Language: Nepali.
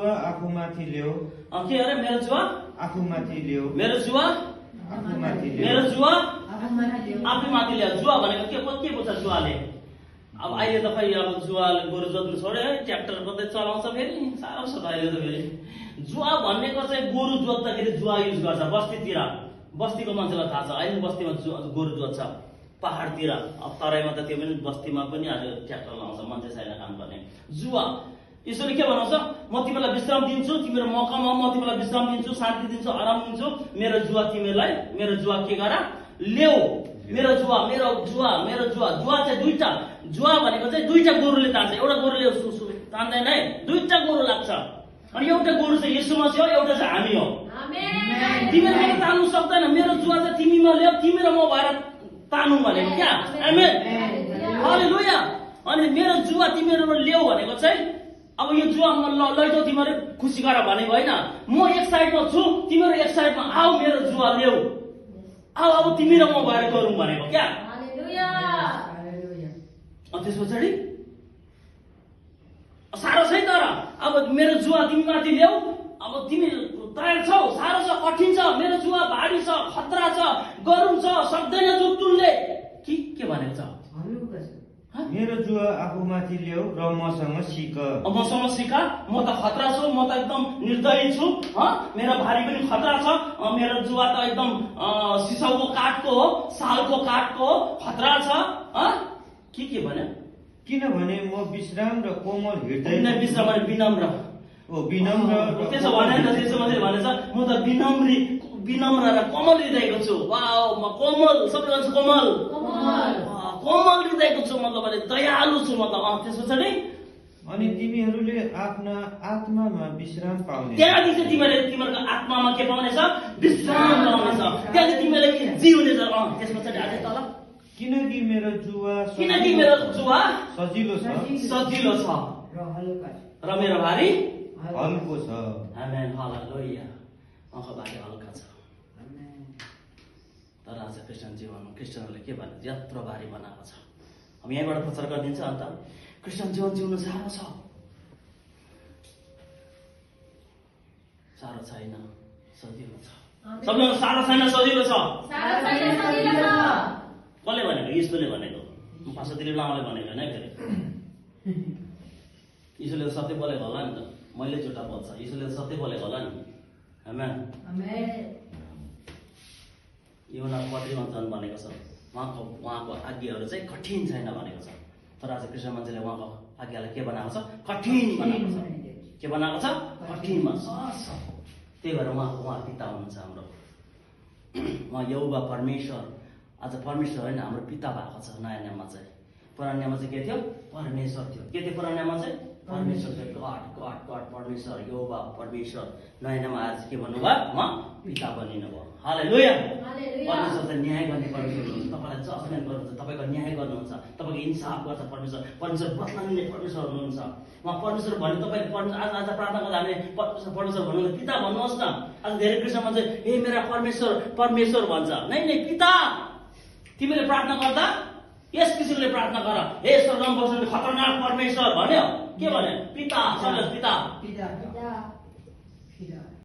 जुवा आफूमाथि ल्याऊ। के अरे मेरो जुवा आफूमाथि ल्याऊ। मेरो जुवा आफूमाथि ल्याऊ। मेरो जुवा आफूमाथि ल्याऊ। जुवा भनेको के बुझ्छ जुवाले? अब अहिले त खै अब जुवाले गोरु जोत्नु छोड्यो है, ट्र्याक्टर मात्रै चलाउँछ फेरि। साह्रो छ अहिले त फेरि। जुवा भनेको चाहिँ गोरु जोत्दाखेरि जुवा युज गर्छ बस्तीतिर। बस्तीको मान्छेलाई थाहा छ, अहिले बस्तीमा गोरु जोत्छ पहाडतिर। अब तराईमा त त्यो पनि बस्तीमा पनि आज ट्र्याक्टर लाउँछ, मान्छे छैन काम गर्ने। जुवा यसरी के भन्छ? म तिमीलाई विश्राम दिन्छु, तिम्रो मौकामा म तिमीलाई विश्राम दिन्छु, शान्ति दिन्छु, आराम दिन्छु। मेरो जुवा तिमीलाई, मेरो जुवा के गर? ल्याऊ। मेरो जुवा, मेरो जुवा, मेरो जुवा। जुवा चाहिँ दुईटा। जुवा भनेको चाहिँ दुईटा गोरुले तान्छ। एउटा गोरुले तान्दैन है, दुईटा गोरु लाग्छ। अनि एउटा गोरु चाहिँ येशूमा छ, एउटा चाहिँ हामी हो। तिमीले मलाई तान्नु सक्दैन। मेरो जुवा चाहिँ तिमीमा ल्याऊ, तिमी र म भएर तानौँ भनेको क्या। आमेन, हालेलुया। अनि मेरो जुवा तिमीहरू ल्याऊ भनेको चाहिँ अब यो जुवा लैजाऊ तिमीहरू खुसी गर भनेको होइन। म एक साइडमा छु, तिमीहरू एक साइडमा आऊ, मेरो जुवा ल्याऊ, आऊ अब तिमी र म भएर गरौँ भनेको क्या। त्यस पछाडि साह्रो छ तर अब मेरो जुवा तिमी माथि ल्याऊ। अब तिमी तयार छौ? साह्रो छ, कठिन छ, मेरो जुवा भारी छ, खतरा छ, गरौँ छ, सक्दैन जुटुलले। के भनेको छ? मेरो जुवा आफूमाथि ल्याऊ र मसँग सिक। मसँग सिक। म त खतरा छु, म त एकदम निर्दयी छु। मेरो भारी पनि खतरा छ। मेरो जुवा त एकदम सिसौको काठको हो, सालको काठको हो, खतरा छ। के भन्यो? किनभने म विश्राम र कोमल हृदय। विश्राम भने विनम्र। विनम्र। त्यसो भने त्यसो मात्रै भनेछ, म त विनम्र र कोमल हृदयको छु। वाउ, म कोमल, सबै भन्छ कोमल, कोमल हृदयको छु, मतलब दयालु छु म त। त्यस पछाडि अनि तिमीहरूले आफ्ना आत्मामा विश्राम पाउने। त्यहाँदेखि तिमीहरूको आत्मामा के पाउनेछ? विश्राम पाउनेछ। त्यहाँदेखि तिमीले जिउनेछ। त्यस पछाडि अझै तल, किनकि मेरो जुवा सजिलो छ र मेरो भारी हल्को छ। आमेन, हालेलुया। भारी हल्का छ। तर आज क्रिस्चियन जीवनमा क्रिस्चियनहरूले के भने यत्रो भारी बनाएको छ। अब यहीँबाट प्रचार गरिदिन्छ। अन्त क्रिस्चियन जीवन जिउनु साह्रो छ? साह्रो छैन, सजिलो छ। सबैजना साह्रो छैन, सजिलो छ। कसले भनेको? यीशुले भनेको। पास्टर दिलीप लामाले भनेको होइन फेरि। यीशुले सत्य बोलेको होला नि त, मैले झुटा बोल्छ। यीशुले सत्य बोलेको होला नि। आमेन। योना 4:1 भनेको छ, उहाँको आज्ञाहरू चाहिँ कठिन छैन भनेको छ। तर आज क्रिस्चियन मान्छेले उहाँको आज्ञालाई के बनाएको छ? कठिन बनाएको छ। के बनाएको छ? कठिन बनाएको छ। त्यही भएर उहाँ पिता हुनुहुन्छ हाम्रो। उहाँ यहोवा परमेश्वर। आज परमेश्वर होइन, हाम्रो पिता भएको छ नयाँ नियममा चाहिँ। पुरानो नियममा चाहिँ के थियो? परमेश्वर थियो। के थियो पुरानो नियममा चाहिँ? परमेश्वर थियो। गड परमेश्वर, यहोवा परमेश्वर। नयाँ नियममा आएर के भन्नुभयो? उहाँ पिता बनिनु भयो। हालेलुया। परमेश्वर चाहिँ न्याय गर्ने परमेश्वर हुनुहुन्छ। तपाईँलाई जजमेन्ट गर्नुहुन्छ, तपाईँको न्याय गर्नुहुन्छ, तपाईँको इन्साफ गर्छ परमेश्वर। परमेश्वर बदला लिने परमेश्वर हुनुहुन्छ। उहाँ परमेश्वर भन्ने तपाईँले आज प्रार्थना गर्दा हामीले परमेश्वर भन्नुहुन्छ, पिता भन्नुहोस् न। आज धेरै कृष्णमा चाहिँ हे मेरा परमेश्वर परमेश्वर भन्छ। नै पिता। तिमीले प्रार्थना गर्दा यस किसिमले प्रार्थना गर, हे स्वर्गमा बस्ने खतरनाक परमेश्वर भन्यो। के भन्यो? पिता। पिता।